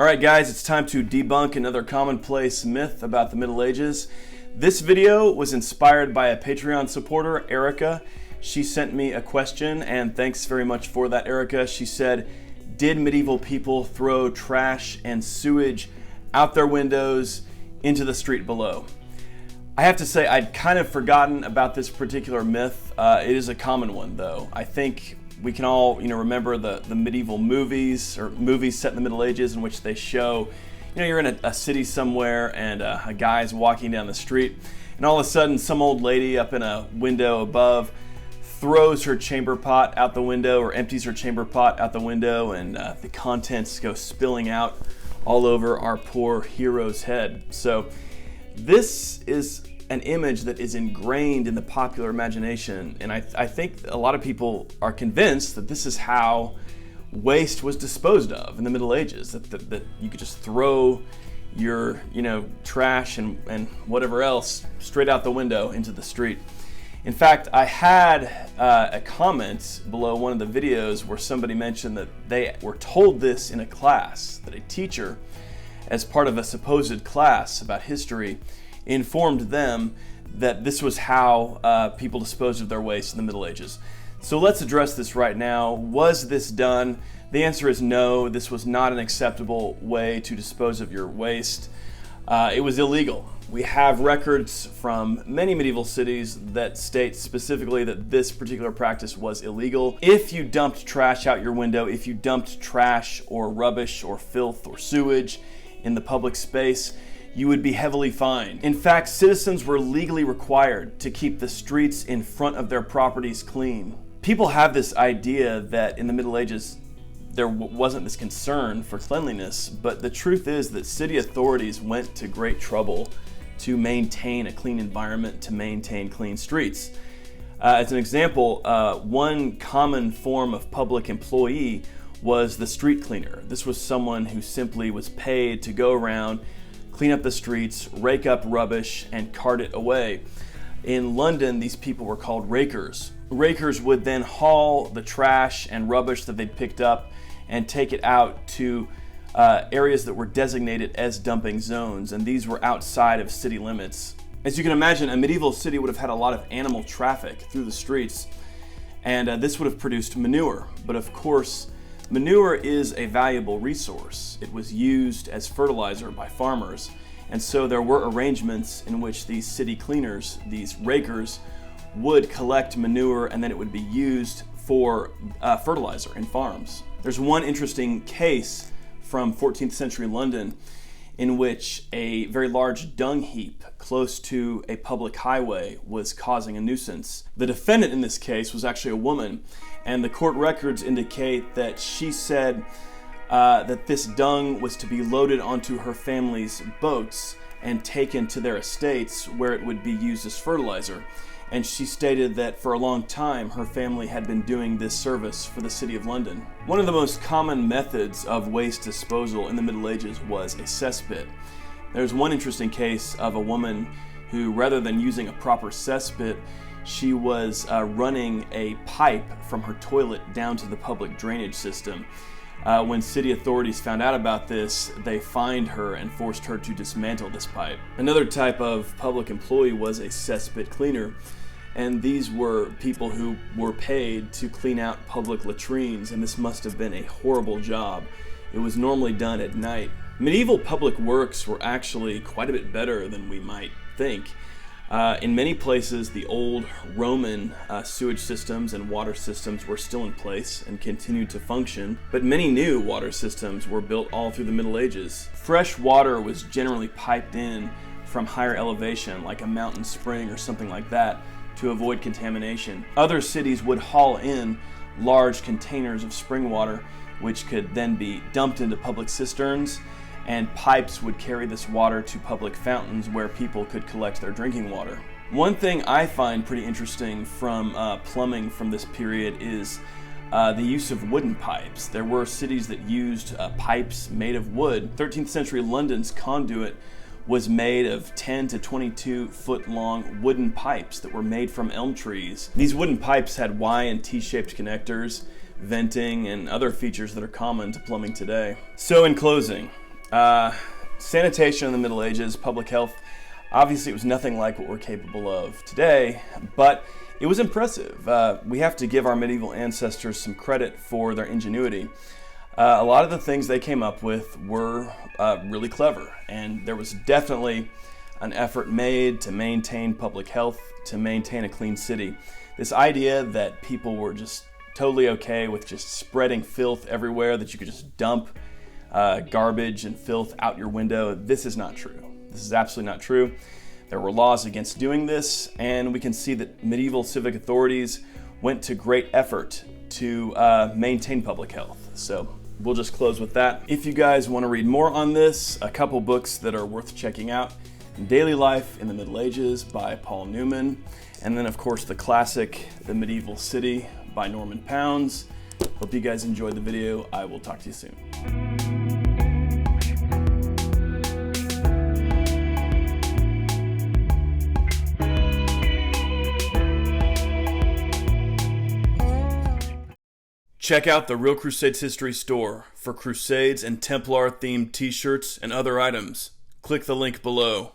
Alright guys, it's time to debunk another commonplace myth about the Middle Ages. This video was inspired by a Patreon supporter, Erica. She sent me a question, and thanks very much for that, Erica. She said, did medieval people throw trash and sewage out their windows into the street below? I have to say, I'd kind of forgotten about this particular myth. It is a common one, though. I think we can all, remember the medieval movies or movies set in the Middle Ages in which they show, you're in a city somewhere and a guy's walking down the street, and all of a sudden some old lady up in a window above throws her chamber pot out the window or empties her chamber pot out the window, and the contents go spilling out all over our poor hero's head. So this is an image that is ingrained in the popular imagination, and I think a lot of people are convinced that this is how waste was disposed of in the Middle Ages, that you could just throw your trash and whatever else straight out the window into the street. In fact, I had a comment below one of the videos where somebody mentioned that they were told this in a class, that a teacher, as part of a supposed class about history, informed them that this was how people disposed of their waste in the Middle Ages. So let's address this right now. Was this done? The answer is no. This was not an acceptable way to dispose of your waste. It was illegal. We have records from many medieval cities that state specifically that this particular practice was illegal. If you dumped trash out your window, if you dumped trash or rubbish or filth or sewage in the public space, you would be heavily fined. In fact, citizens were legally required to keep the streets in front of their properties clean. People have this idea that in the Middle Ages there wasn't this concern for cleanliness, but the truth is that city authorities went to great trouble to maintain a clean environment, to maintain clean streets. As an example, one common form of public employee was the street cleaner. This was someone who simply was paid to go around, clean up the streets, rake up rubbish, and cart it away. In London, these people were called rakers. Rakers would then haul the trash and rubbish that they'd picked up and take it out to areas that were designated as dumping zones, and these were outside of city limits. As you can imagine, a medieval city would have had a lot of animal traffic through the streets, and this would have produced manure. But of course, manure is a valuable resource. It was used as fertilizer by farmers, and so there were arrangements in which these city cleaners, these rakers, would collect manure and then it would be used for fertilizer in farms. There's one interesting case from 14th century London in which a very large dung heap close to a public highway was causing a nuisance. The defendant in this case was actually a woman, and the court records indicate that she said that this dung was to be loaded onto her family's boats and taken to their estates where it would be used as fertilizer. And she stated that for a long time her family had been doing this service for the city of London. One of the most common methods of waste disposal in the Middle Ages was a cesspit. There's one interesting case of a woman who, rather than using a proper cesspit, she was running a pipe from her toilet down to the public drainage system. When city authorities found out about this, they fined her and forced her to dismantle this pipe. Another type of public employee was a cesspit cleaner, and these were people who were paid to clean out public latrines, and this must have been a horrible job. It was normally done at night. Medieval public works were actually quite a bit better than we might think. In many places, the old Roman sewage systems and water systems were still in place and continued to function, but many new water systems were built all through the Middle Ages. Fresh water was generally piped in from higher elevation, like a mountain spring or something like that, to avoid contamination. Other cities would haul in large containers of spring water, which could then be dumped into public cisterns, and pipes would carry this water to public fountains where people could collect their drinking water. One thing I find pretty interesting from plumbing from this period is the use of wooden pipes. There were cities that used pipes made of wood. 13th century London's conduit was made of 10 to 22 foot long wooden pipes that were made from elm trees. These wooden pipes had Y and T-shaped connectors, venting, and other features that are common to plumbing today. So in closing, Sanitation in the Middle Ages, public health, obviously it was nothing like what we're capable of today, but it was impressive. We have to give our medieval ancestors some credit for their ingenuity. A lot of the things they came up with were really clever, and there was definitely an effort made to maintain public health, to maintain a clean city. This idea that people were just totally okay with just spreading filth everywhere, that you could just dump garbage and filth out your window, this is not true. This is absolutely not true. There were laws against doing this, and we can see that medieval civic authorities went to great effort to maintain public health. So we'll just close with that. If you guys want to read more on this, a couple books that are worth checking out: Daily Life in the Middle Ages by Paul Newman, and then of course the classic The Medieval City by Norman Pounds. Hope you guys enjoyed the video. I will talk to you soon. Check out the Real Crusades History store for Crusades and Templar themed t-shirts and other items. Click the link below.